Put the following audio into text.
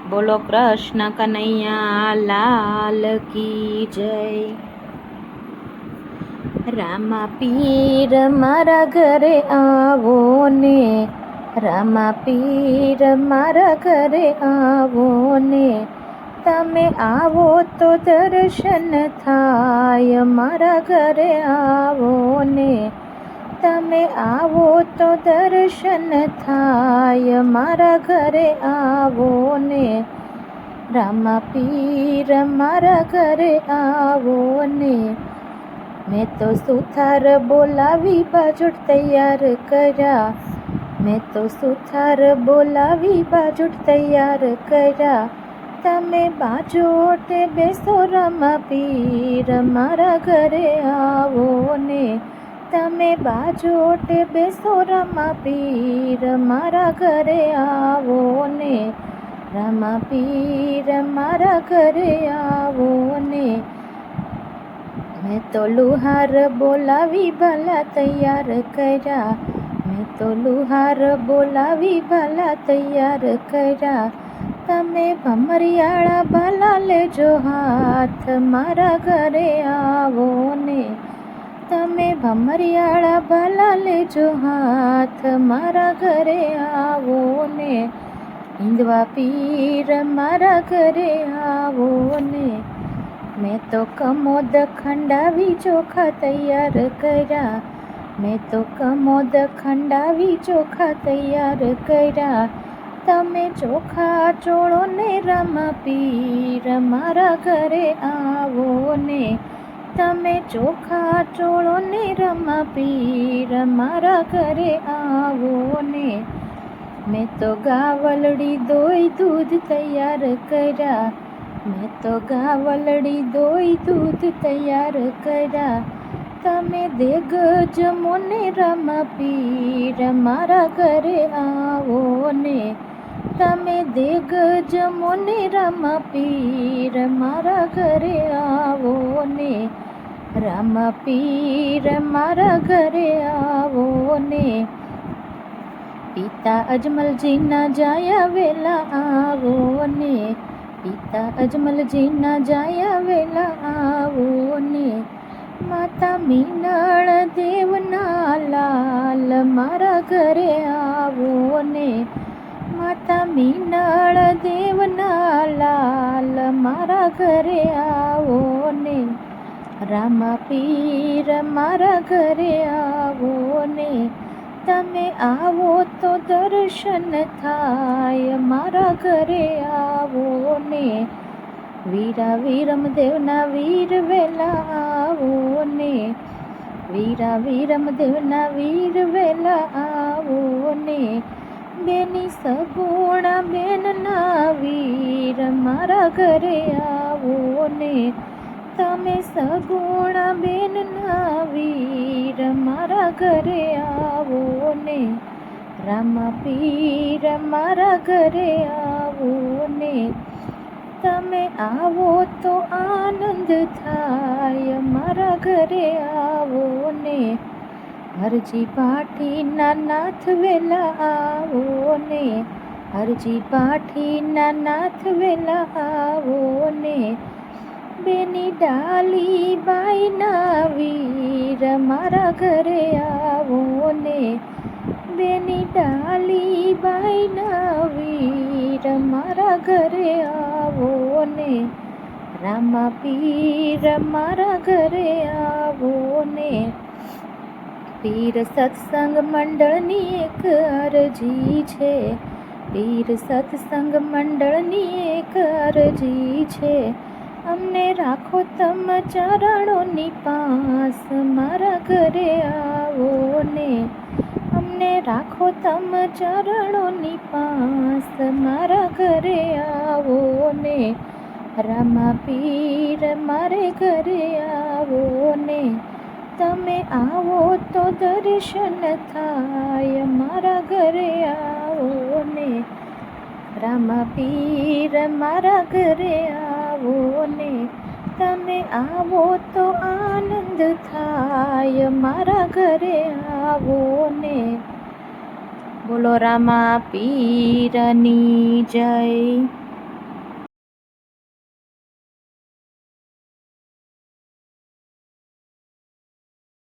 બોલો કૃષ્ણ કનૈયા લાલ કી જય। રામા પીર મારા ઘરે આવો ને, રામા પીર મારા ઘરે આવો ને, તમે આવો તો દર્શન થાય, મારા ઘરે આવો ને, તમે આવો તો દર્શન થાય, મારા ઘરે આવો ને, રામા પીર મારા ઘરે આવો ને। મેં તો સુથાર બોલાવી બાજોટ તૈયાર કર્યા, મેં તો સુથાર બોલાવી બાજોટ તૈયાર કર્યા, તમે બાજોટે બેસો રામા પીર મારા ઘરે આવો ને, તમે બાજોટે બેસો રામા પીર મારા ઘરે આવો ને, રામા પીર મારા ઘરે આવો ને। મેં તો લુહાર બોલાવી ભલા તૈયાર કર્યા, મેં તો લુહાર બોલાવી ભલા તૈયાર કર્યા, તમે ભમરિયાળા ભલા લેજો હાથ, મારા ઘરે આવો ને, તમે ભમરિયાળા ભલા લેજો હાથ, મારા ઘરે આવો ને, હિંદવા પીર મારા ઘરે આવો ને। મેં તો કમોદ ખંડાવી ચોખા તૈયાર કર્યા, મેં તો કમોદ ખંડાવી ચોખા તૈયાર કર્યા, તમે ચોખા ચોળો ને રામા પીર મારા ઘરે આવો ને, તમે ચોખા ચોળો ને રામા પીર મારા ઘરે આવો ને। મેં તો ગાવલડી દોઈ દૂધ તૈયાર કર્યા, મેં તો ગાવલડી દોઈ દૂધ તૈયાર કર્યા, તમે દેગ જમો ને રામા પીર મારા ઘરે આવો ને, તમે દેગ જમો ને રામા પીર મારા ઘરે આવો ને, રામા પીર મારા ઘરે આવો ને। પિતા અજમલજીના જાયા વેલા આવો ને, પિતા અજમલજીના જાયા વેલા આવો ને, માતા મીનળ દેવના લાલ મારા ઘરે આવો ને, માતા મીનળ દેવના લાલ મારા ઘરે આવો ને, રામા પીર મારા ઘરે આવો ને, તમે આવો તો દર્શન થાય, મારા ઘરે આવો ને, વીરા વીરમદેવના વીર વેલા આવો ને, વીરા વીરમદેવના વીર વેલા આવો ને, બેની સગુણા બેનના વીર મારા ઘરે આવો ને, તમે સગુણા બેનના વીર મારા ઘરે આવો ને, રામા પીર મારા ઘરે આવો ને, તમે આવો તો આનંદ થાય, મારા ઘરે આવો ને, હરજી પાઠીના નાથ વેલા આવો ને, હરજી પાઠીના નાથ વેલા આવો ને, બેની ડાલી બાઈના વીર મારા ઘરે આવો ને, બેની ડાલી બાઈના વીર મારા ઘરે આવો ને, રામા પીર મારા ઘરે આવો ને। પીર સત્સંગ મંડળની એક અરજી છે, પીર સત્સંગ મંડળની એક અરજી છે, અમને રાખો તમ ચરણોની પાસ, મારા ઘરે આવો ને, અમને રાખો તમ ચરણોની પાસ, મારા ઘરે આવો ને, રામા પીર મારે ઘરે આવો ને, તમે આવો તો દર્શન થાય, મારા ઘરે આવો ને, રામા પીર મારા ઘરે આવો ને, તમે આવો તો આનંદ થાય, મારા ઘરે આવો ને। બોલો રામા પીરની જય।